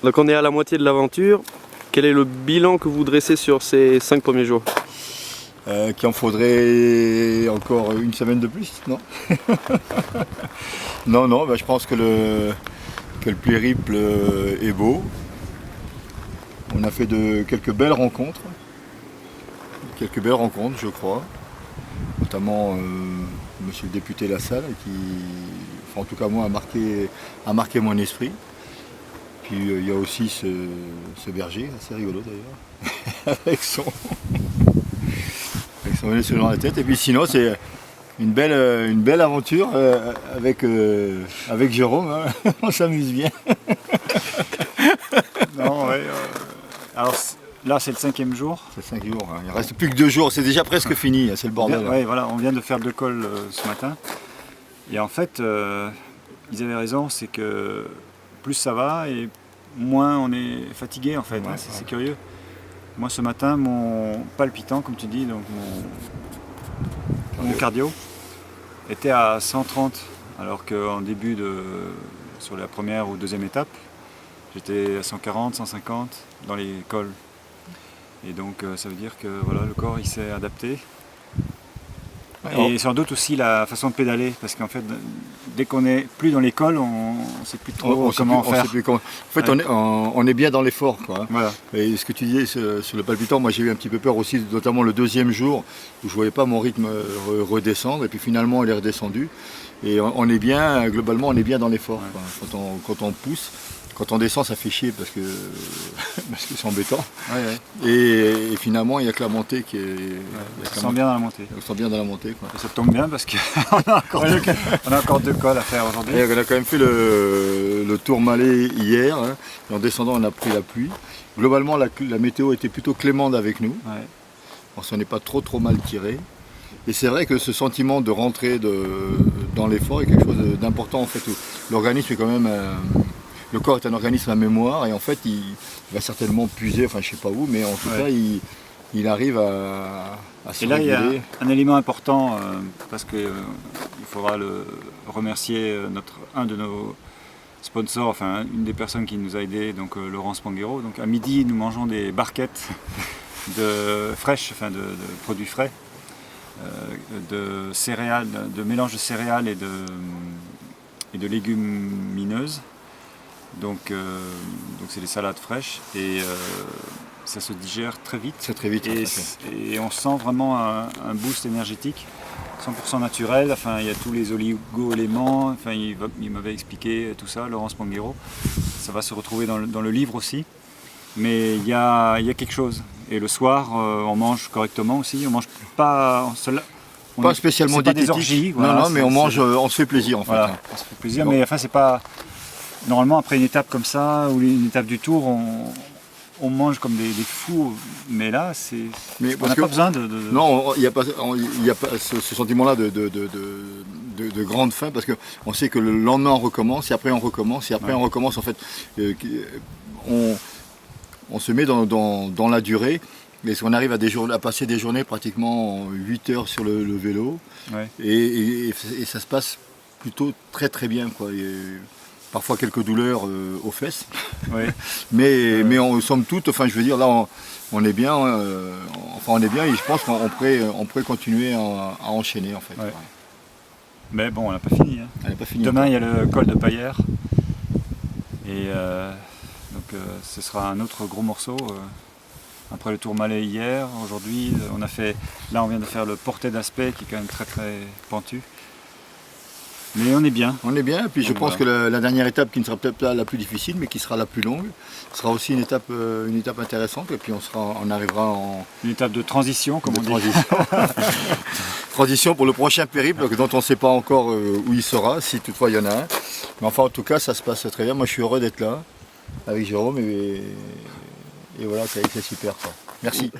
Donc on est à la moitié de l'aventure. Quel est le bilan que vous dressez sur ces 5 premiers jours? Qu'il en faudrait encore une semaine de plus, non? Non, bah, je pense que le périple est beau. On a fait quelques belles rencontres, je crois. Notamment monsieur le député Lassalle, qui, enfin, en tout cas moi, a marqué mon esprit. Puis il y a aussi ce berger, assez rigolo d'ailleurs, avec son nez sur la tête. Et puis sinon c'est une belle aventure avec Jérôme, hein. On s'amuse bien. Non, ouais, alors là c'est le 5e jour. C'est 5 jours, hein. Il ne reste plus que 2 jours, c'est déjà presque fini, c'est le bordel. Ouais, voilà, on vient de faire 2 cols ce matin. Et en fait, ils avaient raison, c'est que plus ça va et moins on est fatigué en fait, Ouais, hein, c'est curieux. Moi ce matin, mon palpitant, comme tu dis, donc mon cardio était à 130, alors qu'en début sur la première ou deuxième étape, j'étais à 140, 150 dans les cols. Et donc ça veut dire que voilà, le corps il s'est adapté. Et sans doute aussi la façon de pédaler, parce qu'en fait, dès qu'on n'est plus dans l'école, on ne sait plus trop comment faire. En fait, ouais. on est bien dans l'effort, quoi, hein. Voilà. Et ce que tu disais sur le palpitant, moi j'ai eu un petit peu peur aussi, notamment le 2e jour, où je ne voyais pas mon rythme redescendre, et puis finalement il est redescendu. Et on est bien, globalement, on est bien dans l'effort, ouais. Quand on pousse. Quand on descend, ça fait chier parce que c'est embêtant. Ouais. Et finalement, il n'y a que la montée qui est. Ouais, on se sent bien dans la montée. On se sent bien dans la montée, quoi. Et ça tombe bien parce qu'on a encore 2 cols à faire aujourd'hui. On a quand même fait le Tourmalet hier, hein, et en descendant, on a pris la pluie. Globalement, la météo était plutôt clémente avec nous. Ouais. On s'en est pas trop mal tiré. Et c'est vrai que ce sentiment de rentrer dans l'effort est quelque chose d'important en fait. L'organisme est quand même. Le corps est un organisme à mémoire et en fait il va certainement puiser, enfin je sais pas où, mais en tout cas il arrive à se réguler. Et là il y a un élément important parce qu'il faudra remercier un de nos sponsors, enfin une des personnes qui nous a aidés, donc Laurence Panguero. Donc à midi nous mangeons des barquettes fraîches, enfin de produits frais, de céréales, de mélange de céréales et de légumineuses. Donc c'est des salades fraîches et ça se digère très vite. C'est très vite. Et on sent vraiment un boost énergétique, 100% naturel. Enfin, il y a tous les oligo-éléments. Enfin, il m'avait expliqué tout ça, Laurence Panguero. Ça va se retrouver dans le livre aussi. Mais il y a quelque chose. Et le soir, on mange correctement aussi. On mange pas. Pas spécialement diététique. Pas des orgies. Voilà, non, mais on se fait plaisir en fait. Voilà, on se fait plaisir, mais enfin c'est pas. Normalement, après une étape comme ça, ou une étape du Tour, on mange comme des fous, mais là, on n'a pas besoin de... Non, il n'y a pas ce sentiment-là de grande faim, parce qu'on sait que le lendemain on recommence, et après on recommence, et après on recommence. En fait, on se met dans la durée, et on arrive à passer des journées pratiquement 8 heures sur le vélo, et ça se passe plutôt très très bien, quoi. Parfois quelques douleurs aux fesses, mais en somme toute, enfin je veux dire, là on est bien, on est bien et je pense qu'on pourrait continuer à enchaîner en fait. Ouais. Mais bon, on n'a pas fini. Hein. On n'a pas fini. Demain il y a le col de Paillère et donc ce sera un autre gros morceau. Après le Tourmalet hier, aujourd'hui on vient de faire le Portet d'Aspet qui est quand même très très pentu. Mais on est bien. On est bien, et puis je pense que la dernière étape, qui ne sera peut-être pas la plus difficile, mais qui sera la plus longue, sera aussi une étape intéressante, et puis on arrivera en... Une étape de transition, comme on dit. Transition pour le prochain périple, dont on ne sait pas encore où il sera, si toutefois il y en a un. Mais enfin, en tout cas, ça se passe très bien. Moi, je suis heureux d'être là, avec Jérôme, et voilà, c'est super, quoi. Merci.